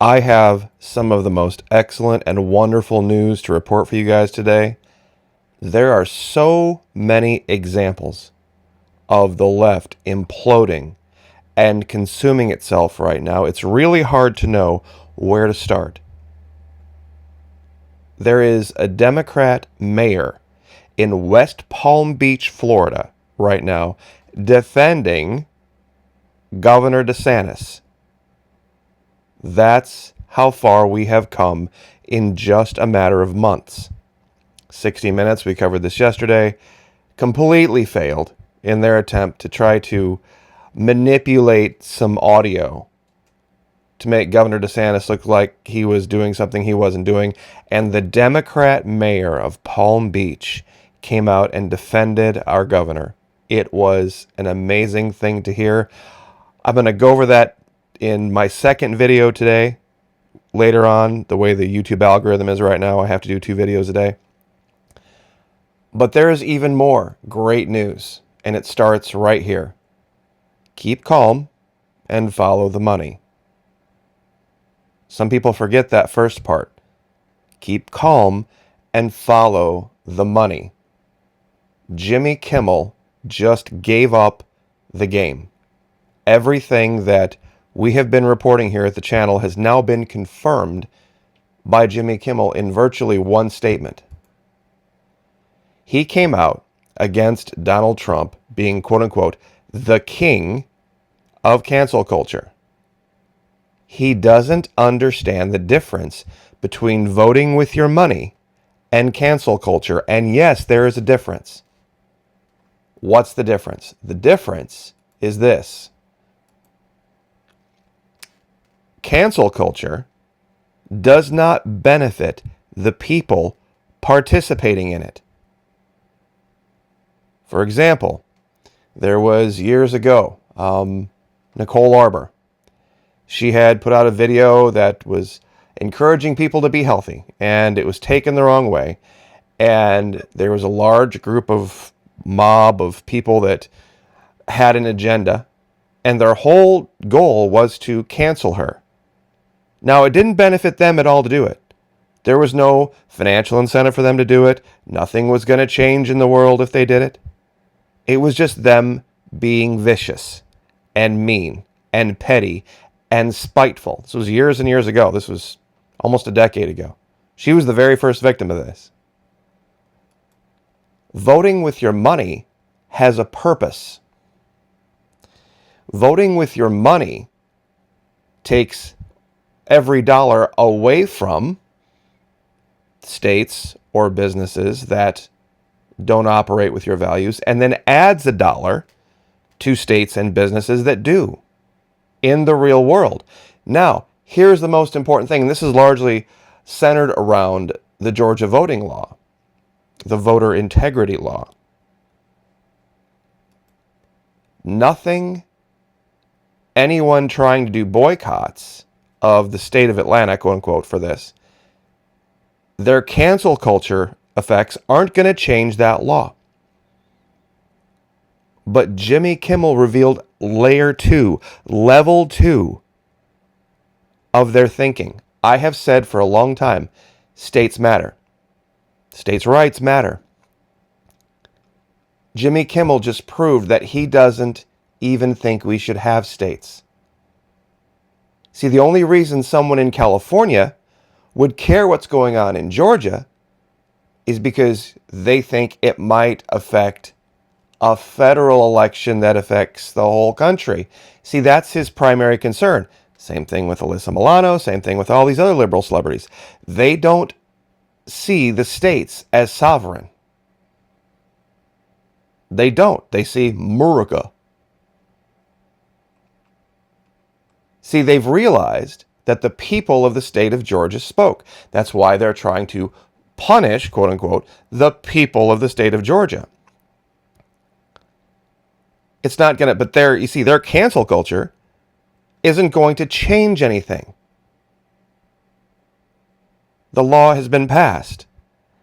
I have some of the most excellent and wonderful news to report for you guys today. There are so many examples of the left imploding and consuming itself right now. It's really hard to know where to start. There is a Democrat mayor in West Palm Beach, Florida, right now, defending Governor DeSantis. That's how far we have come in just a matter of months. 60 Minutes, we covered this yesterday, completely failed in their attempt to try to manipulate some audio to make Governor DeSantis look like he was doing something he wasn't doing. And the Democrat mayor of Palm Beach came out and defended our governor. It was an amazing thing to hear. I'm going to go over that in my second video today. Later on, the way the YouTube algorithm is right now, I have to do 2 videos a day. But there is even more great news, and it starts right here. Keep calm and follow the money. Some people forget that first part. Keep calm and follow the money. Jimmy Kimmel just gave up the game. Everything that we have been reporting here at the channel has now been confirmed by Jimmy Kimmel in virtually one statement. He came out against Donald Trump being, quote unquote, the king of cancel culture. He doesn't understand the difference between voting with your money and cancel culture. And yes, there is a difference. What's the difference? The difference is this. Cancel culture does not benefit the people participating in it. For example, there was years ago, Nicole Arbour. She had put out a video that was encouraging people to be healthy, and it was taken the wrong way. And there was a large mob of people that had an agenda, and their whole goal was to cancel her. Now, it didn't benefit them at all to do it. There was no financial incentive for them to do it. Nothing was going to change in the world if they did it. It was just them being vicious and mean and petty and spiteful. This was years and years ago. This was almost a decade ago. She was the very first victim of this. Voting with your money has a purpose. Voting with your money takes every dollar away from states or businesses that don't operate with your values, and then adds a dollar to states and businesses that do in the real world. Now, here's the most important thing, and this is largely centered around the Georgia voting law, the voter integrity law. Nothing anyone trying to do boycotts of the state of Atlanta, quote unquote, for this, their cancel culture effects aren't going to change that law. But Jimmy Kimmel revealed level 2 of their thinking. I have said for a long time, states matter. States' rights matter. Jimmy Kimmel just proved that he doesn't even think we should have states. See, the only reason someone in California would care what's going on in Georgia is because they think it might affect a federal election that affects the whole country. See, that's his primary concern. Same thing with Alyssa Milano, same thing with all these other liberal celebrities. They don't see the states as sovereign. They don't. They see America. See, they've realized that the people of the state of Georgia spoke. That's why they're trying to punish, quote unquote, the people of the state of Georgia. It's not going to, but their cancel culture isn't going to change anything. The law has been passed.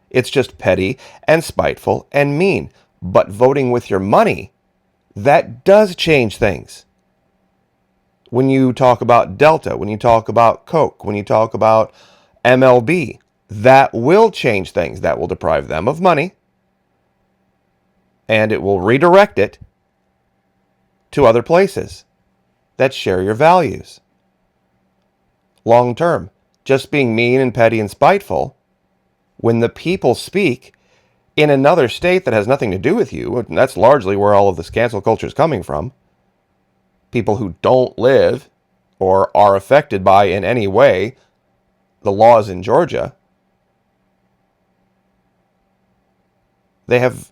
It's just petty and spiteful and mean. But voting with your money, that does change things. when you talk about Delta, when you talk about Coke, when you talk about MLB, that will change things. That will deprive them of money, and it will redirect it to other places that share your values. Long term, just being mean and petty and spiteful, when the people speak in another state that has nothing to do with you, and that's largely where all of this cancel culture is coming from, people who don't live or are affected by in any way the laws in Georgia, they have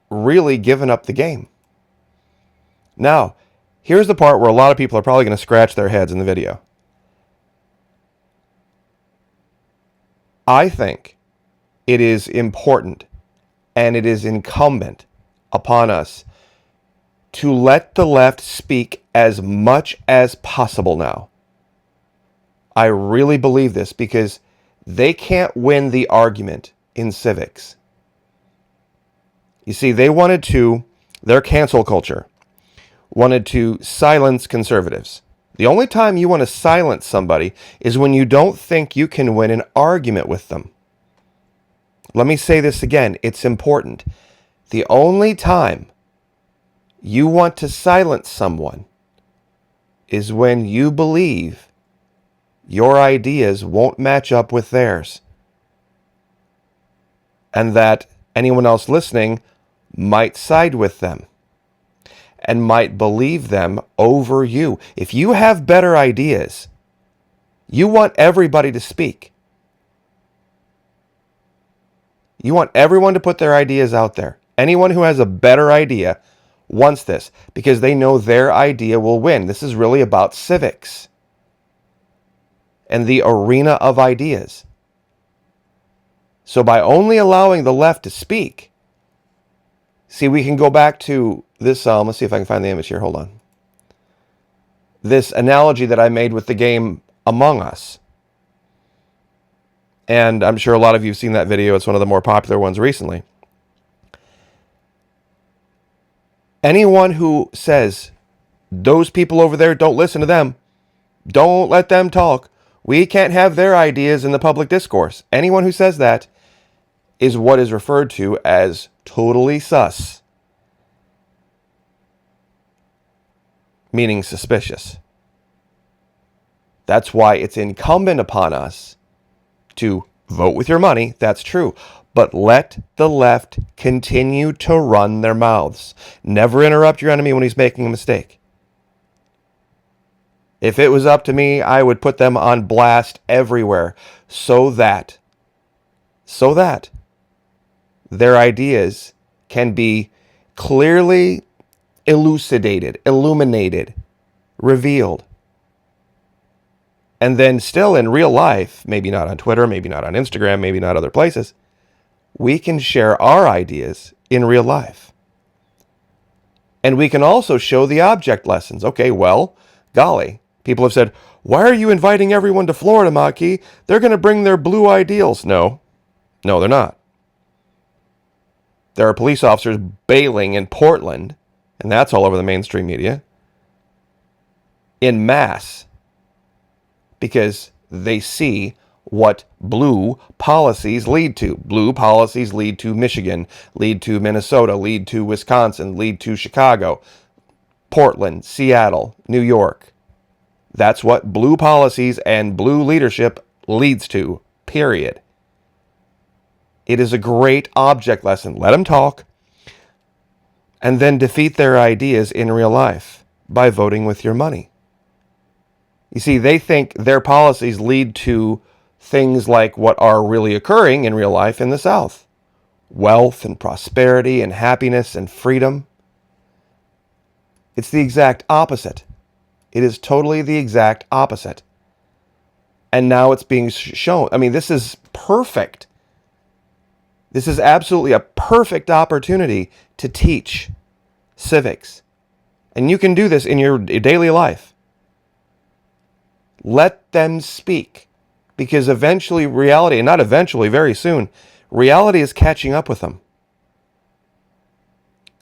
really given up the game. Now, here's the part where a lot of people are probably going to scratch their heads in the video. I think it is important and it is incumbent upon us to let the left speak as much as possible now. I really believe this because they can't win the argument in civics. You see, their cancel culture wanted to silence conservatives. The only time you want to silence somebody is when you don't think you can win an argument with them. Let me say this again. It's important. The only time you want to silence someone is when you believe your ideas won't match up with theirs, and that anyone else listening might side with them and might believe them over you. If you have better ideas, you want everybody to speak. You want everyone to put their ideas out there. Anyone who has a better idea wants this because they know their idea will win. This is really about civics and the arena of ideas. So by only allowing the left to speak, see, we can go back to this, let's see if I can find the image here, hold on. This analogy that I made with the game Among Us. And I'm sure a lot of you have seen that video. It's one of the more popular ones recently. Anyone who says, those people over there, don't listen to them, don't let them talk, we can't have their ideas in the public discourse. Anyone who says that is what is referred to as totally sus, meaning suspicious. That's why it's incumbent upon us to vote with your money, that's true, but let the left continue to run their mouths. Never interrupt your enemy when he's making a mistake. If it was up to me, I would put them on blast everywhere so that their ideas can be clearly elucidated, illuminated, revealed. And then still in real life, maybe not on Twitter, maybe not on Instagram, maybe not other places, we can share our ideas in real life. And we can also show the object lessons. Okay, well, golly, people have said, why are you inviting everyone to Florida, Maki? They're going to bring their blue ideals. No, they're not. There are police officers bailing in Portland, and that's all over the mainstream media, in mass, because they see what blue policies lead to. Blue policies lead to Michigan, lead to Minnesota, lead to Wisconsin, lead to Chicago, Portland, Seattle, New York. That's what blue policies and blue leadership leads to, period. It is a great object lesson. Let them talk and then defeat their ideas in real life by voting with your money. You see, they think their policies lead to things like what are really occurring in real life in the South. Wealth and prosperity and happiness and freedom. It's the exact opposite. It is totally the exact opposite. And now it's being shown. I mean, this is perfect. This is absolutely a perfect opportunity to teach civics. And you can do this in your daily life. Let them speak. Because eventually reality, and not eventually, very soon, reality is catching up with them.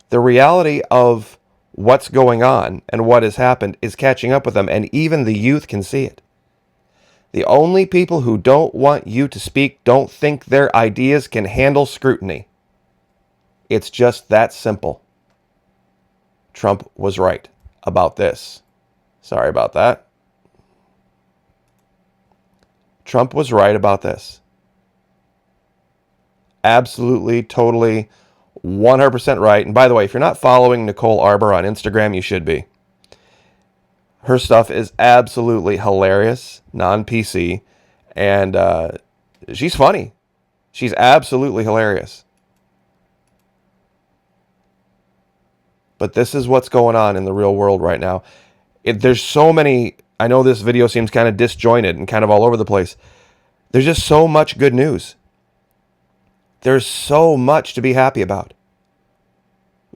The reality of what's going on and what has happened is catching up with them, and even the youth can see it. The only people who don't want you to speak don't think their ideas can handle scrutiny. It's just that simple. Trump was right about this. Sorry about that. Trump was right about this. Absolutely, totally, 100% right. And by the way, if you're not following Nicole Arbour on Instagram, you should be. Her stuff is absolutely hilarious, non-PC, and she's funny. She's absolutely hilarious. But this is what's going on in the real world right now. There's so many, I know this video seems kind of disjointed and kind of all over the place. There's just so much good news. There's so much to be happy about.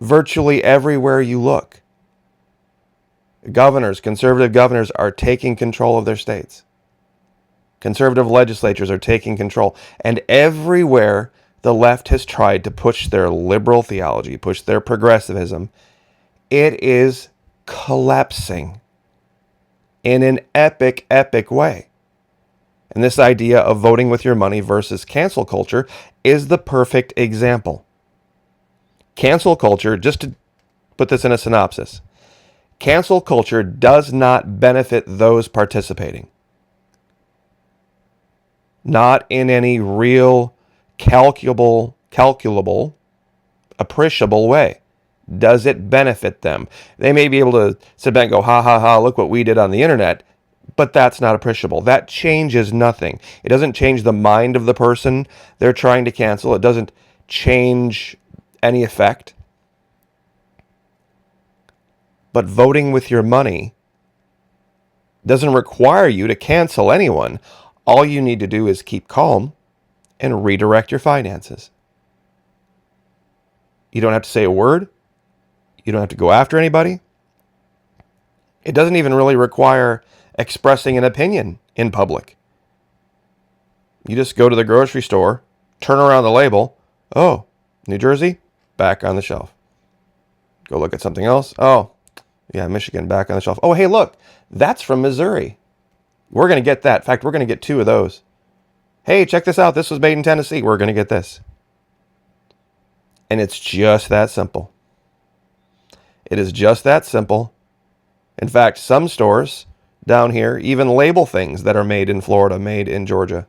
Virtually everywhere you look, governors, conservative governors, are taking control of their states. Conservative legislatures are taking control. And everywhere the left has tried to push their liberal theology, push their progressivism, it is collapsing in an epic, epic way. And this idea of voting with your money versus cancel culture is the perfect example. Cancel culture, just to put this in a synopsis, cancel culture does not benefit those participating. Not in any real, calculable, appreciable way. Does it benefit them? They may be able to sit back and go, ha, ha, ha, look what we did on the internet. But that's not appreciable. That changes nothing. It doesn't change the mind of the person they're trying to cancel. It doesn't change any effect. But voting with your money doesn't require you to cancel anyone. All you need to do is keep calm and redirect your finances. You don't have to say a word. You don't have to go after anybody. It doesn't even really require expressing an opinion in public. You just go to the grocery store, turn around the label. Oh, New Jersey, back on the shelf. Go look at something else. Oh, yeah, Michigan, back on the shelf. Oh, hey, look, that's from Missouri. We're going to get that. In fact, we're going to get 2 of those. Hey, check this out. This was made in Tennessee. We're going to get this. And it's just that simple. It is just that simple. In fact, some stores down here even label things that are made in Florida, made in Georgia.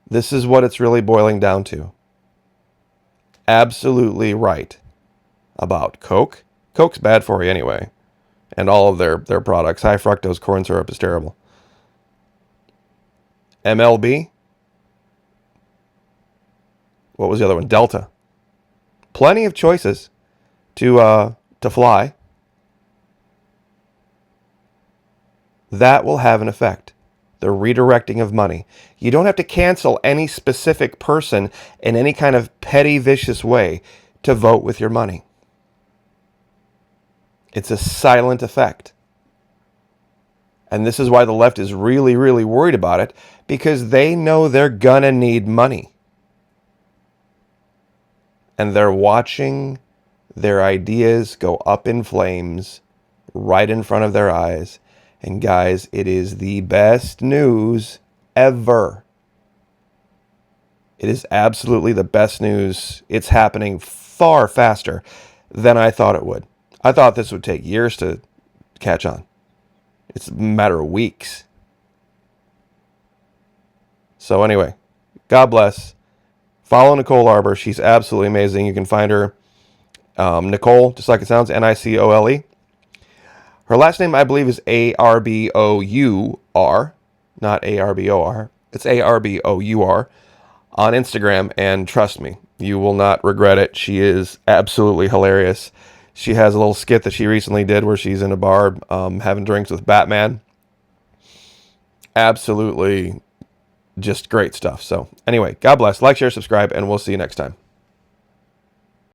This is what it's really boiling down to. Absolutely right about Coke. Coke's bad for you anyway. And all of their products. High fructose corn syrup is terrible. MLB. What was the other one? Delta. Plenty of choices to fly. That will have an effect. The redirecting of money. You don't have to cancel any specific person in any kind of petty, vicious way to vote with your money. It's a silent effect. And this is why the left is really, really worried about it, because they know they're gonna need money. And they're watching their ideas go up in flames right in front of their eyes. And guys, it is the best news ever. It is absolutely the best news. It's happening far faster than I thought it would. I thought this would take years to catch on. It's a matter of weeks. So anyway, God bless. Follow Nicole Arbour. She's absolutely amazing. You can find her, Nicole, just like it sounds, Nicole. Her last name, I believe, is Arbour, not Arbor. It's Arbour on Instagram, and trust me, you will not regret it. She is absolutely hilarious. She has a little skit that she recently did where she's in a bar having drinks with Batman. Absolutely just great stuff. So anyway, God bless. Like, share, subscribe, and we'll see you next time.